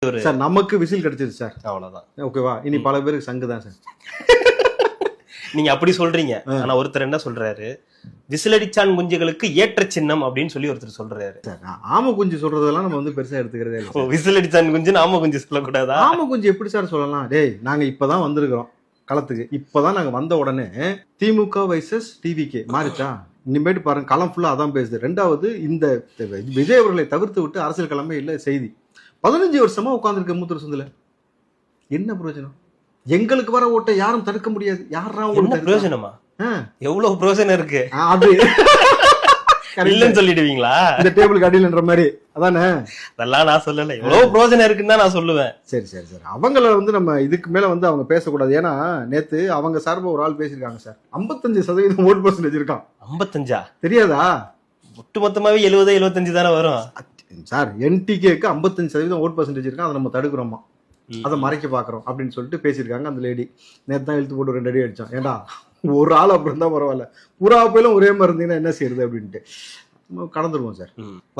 Sir நமக்கு whistle கிடைச்சது sir, அவ்வளவுதான். ஓகேவா? இனி பல பேருக்கு சங்கு தான் சார். நீங்க அப்படி சொல்றீங்க. ஆனா ஒருத்தர் என்ன சொல்றாரு, விசிலடிச்சான் குஞ்சுகளுக்கு ஏற்ற சின்னம் அப்படின்னு சொல்லி ஒருத்தர் சொல்றாரு. ஆம குஞ்சு சொல்றதெல்லாம் நம்ம வந்து பெருசா எடுத்துக்கிறதே இல்லை. விசிலடிச்சான் குஞ்சு ஆம குஞ்சு சொல்லக்கூடாதா? ஆம குஞ்சு எப்படி சார் சொல்லலாம்? டேய், நாங்க இப்பதான் வந்திருக்கிறோம் களத்துக்கு. இப்பதான் நாங்க வந்த உடனே திமுக வைசஸ் டிவிகே மாறிச்சா? இனிமேட்டு பாருங்க, களம் ஃபுல்லா அதான் பேசுது. ரெண்டாவது, இந்த விஜய் அவர்களை தவிர்த்து விட்டு அரசியல் களமே இல்ல செய்தி. 15 வருஷமா உட்கார்ந்துருக்க மூத்தர் சொந்தல என்ன பிரயோஜனம்? எங்களுக்கு வர ஓட்டை யாரும் தடுக்க முடியாது. யாரா உங்களுக்கு பிரயோஜனமா? எவ்வளவு பிரயோஜனம் இருக்கு அது இல்லன்னு சொல்லிடுவீங்களா? இந்த டேபிளுக்கு அடியில்ன்ற மாதிரி அதானே? அதெல்லாம் நான் சொல்லல. எவ்வளவு பிரயோஜனம் இருக்குன்னு தான் நான் சொல்லுவேன். சரி சரி சரி, அவங்கள வந்து நம்ம இதுக்கு மேல வந்து அவங்க பேசக்கூடாது. ஏன்னா நேத்து அவங்க சார்பா ஒரு ஆள் பேசியிருக்காங்க சார். 55% ஓட் பர்சன்டேஜ் இருக்கான். 55 தெரியாதா? ஒட்டுமொத்தமாவே 70-75 தானே வரும் சார். என்டிகேக்கு 55% ஓட் பர்சன்டேஜ் இருக்கான். அதை நம்ம தடுக்கிறோமா, அதை மறைக்க பாக்குறோம் அப்படின்னு சொல்லிட்டு பேசியிருக்காங்க அந்த லேடி. நேத்து தான் இழுத்து போட்டு 2 அடி அடிச்சான். ஏண்டா ஒரு ஆள் அப்புறம் தான் பரவாயில்ல, புறா போயிலும் ஒரே மாதிரி இருந்தீங்கன்னா என்ன செய்யறது அப்படின்ட்டு கடந்துருவோம் சார்.